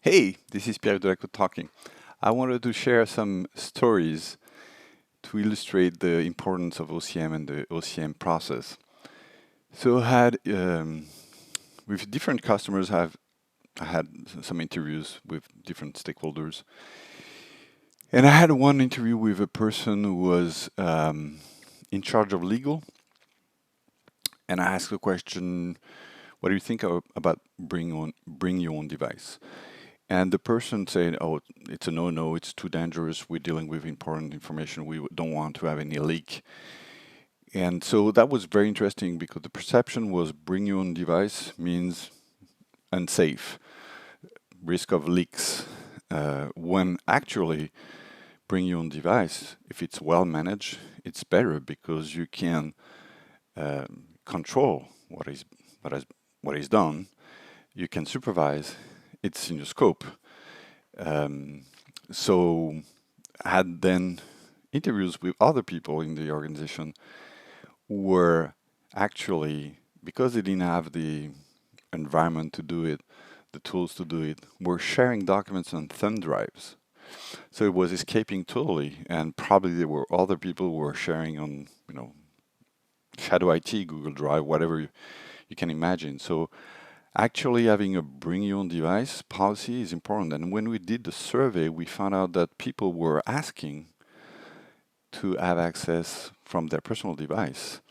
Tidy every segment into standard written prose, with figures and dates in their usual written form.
Hey, this is Pierre Delacote talking. I wanted to share some stories to illustrate the importance of OCM and the OCM process. So with different customers, I had some interviews with different stakeholders, and I had one interview with a person who was in charge of legal, and I asked the question, "What do you think about bring your own device?" And the person said, "Oh, it's a no-no. It's too dangerous. We're dealing with important information. We don't want to have any leak." And so that was very interesting because the perception was bring your own device means unsafe, risk of leaks. When actually bring your own device, if it's well managed, it's better because you can control what is what is done. You can supervise. It's in your scope. Um, so I had then interviews with other people in the organization who were actually, because they didn't have the environment to do it, the tools to do it, were sharing documents on thumb drives. So it was escaping totally, and probably there were other people who were sharing on, Shadow IT, Google Drive, whatever you can imagine. So actually having a bring your own device policy is important. And when we did the survey, we found out that people were asking to have access from their personal device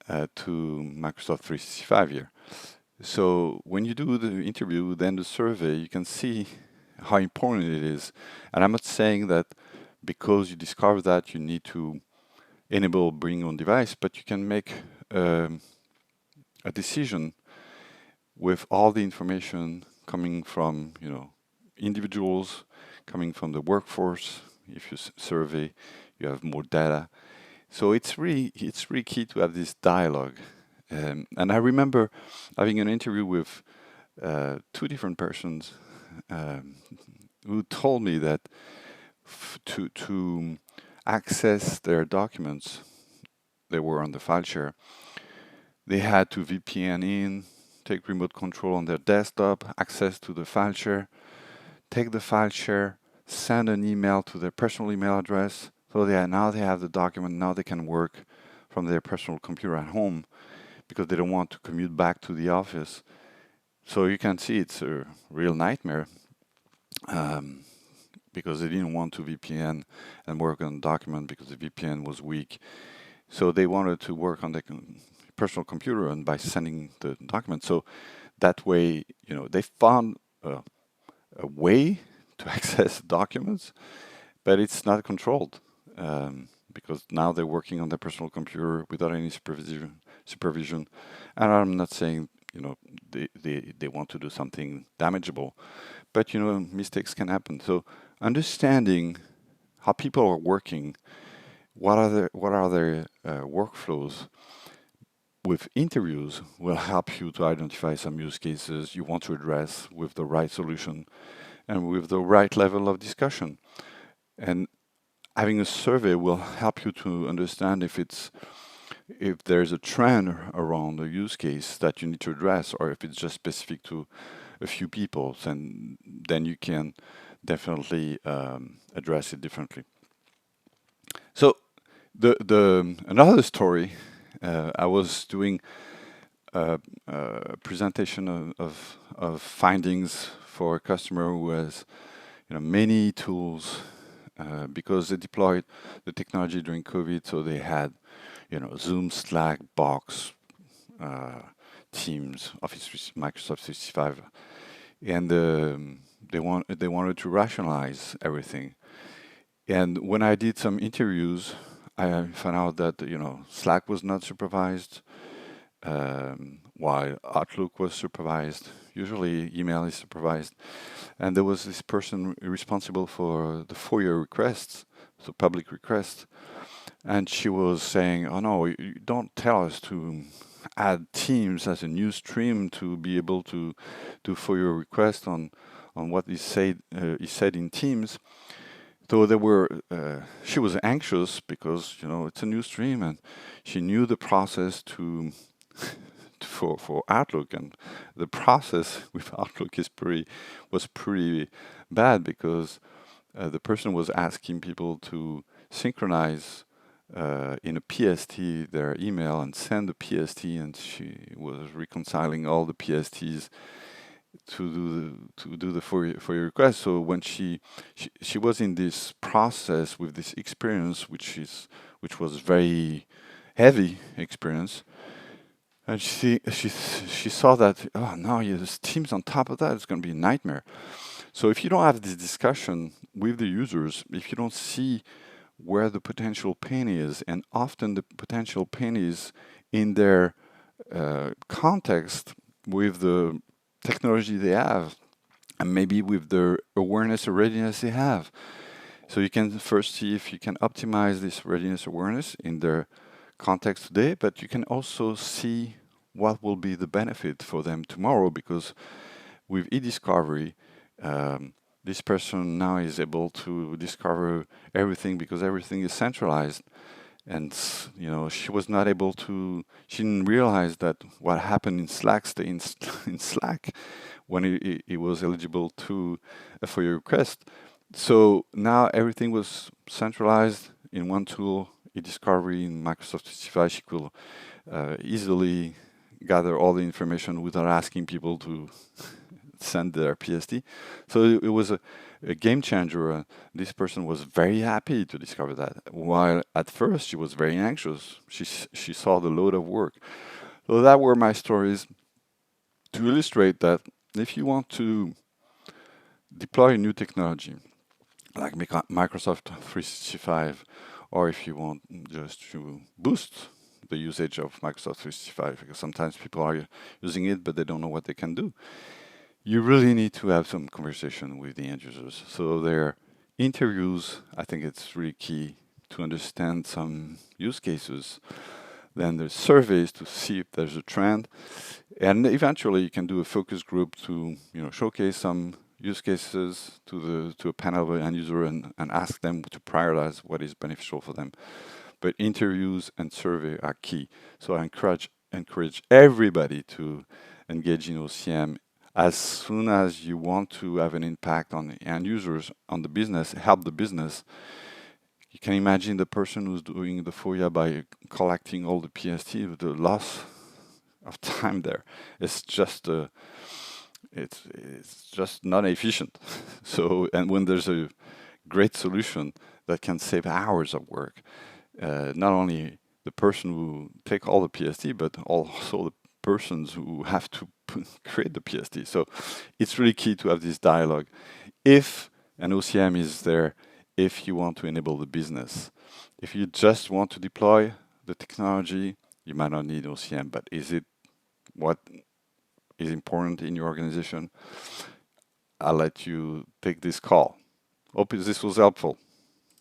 to Microsoft 365 here. So when you do the interview, then the survey, you can see how important it is. And I'm not saying that because you discover that you need to enable bring your own device, but you can make a decision with all the information coming from, individuals, coming from the workforce. If you survey, you have more data. So it's really key to have this dialogue. And I remember having an interview with two different persons um, who told me that to access their documents, they were on the file share. They had to VPN in, take remote control on their desktop, access to the file share, take the file share, send an email to their personal email address. So now they have the document. Now they can work from their personal computer at home because they don't want to commute back to the office. So you can see it's a real nightmare um, because they didn't want to VPN and work on the document because the VPN was weak. So they wanted to work on their personal computer and by sending the document. So that way, they found a way to access documents, but it's not controlled because now they're working on their personal computer without any supervision. And I'm not saying they want to do something damageable, but mistakes can happen. So understanding how people are working, what are their workflows with interviews will help you to identify some use cases you want to address with the right solution and with the right level of discussion. And having a survey will help you to understand if there's a trend around a use case that you need to address, or if it's just specific to a few people, then you can definitely address it differently. So the another story, I was doing a presentation of findings for a customer who has many tools because they deployed the technology during COVID, so they had Zoom, Slack, Box, uh, Teams, Microsoft 365, and they wanted to rationalize everything. And when I did some interviews, I found out that Slack was not supervised, while Outlook was supervised. Usually, email is supervised, and there was this person responsible for the FOIA requests, so public requests, and she was saying, "Oh no, you don't tell us to add Teams as a new stream to be able to do FOIA request on what is said in Teams." So she was anxious because it's a new stream, and she knew the process to for Outlook, and the process with Outlook was pretty bad because the person was asking people to synchronize in a PST their email and send a PST, and she was reconciling all the PSTs to do the for your request. So when she was in this process with this experience, which was very heavy experience, and she saw that, oh no, yeah, there's Teams on top of that. It's going to be a nightmare. So if you don't have this discussion with the users, if you don't see where the potential pain is, and often the potential pain is in their context with the technology they have, and maybe with the awareness or readiness they have. So you can first see if you can optimize this readiness awareness in their context today, but you can also see what will be the benefit for them tomorrow, because with e-discovery, this person now is able to discover everything because everything is centralized. And she was not able to. She didn't realize that what happened in Slack stay in Slack when it was eligible to for your request. So now everything was centralized in one tool, e-discovery in Microsoft 365. She could easily gather all the information without asking people to send their PST. So it was a game changer. This person was very happy to discover that, while at first she was very anxious. She saw the load of work. So that were my stories to illustrate that if you want to deploy a new technology like Microsoft 365, or if you want just to boost the usage of Microsoft 365, because sometimes people are using it but they don't know what they can do, you really need to have some conversation with the end users. So their interviews, I think it's really key to understand some use cases. Then there's surveys to see if there's a trend, and eventually you can do a focus group to showcase some use cases to a panel of end user and ask them to prioritize what is beneficial for them. But interviews and survey are key. So I encourage everybody to engage in OCM as soon as you want to have an impact on the end users, on the business, help the business. You can imagine the person who's doing the FOIA by collecting all the PST, the loss of time there. It's just it's just not efficient. So, and when there's a great solution that can save hours of work, not only the person who take all the PST, but also the persons who have to create the PST. So it's really key to have this dialogue. If an OCM is there, if you want to enable the business. If you just want to deploy the technology, you might not need OCM, but is it what is important in your organization? I'll let you take this call. Hope this was helpful.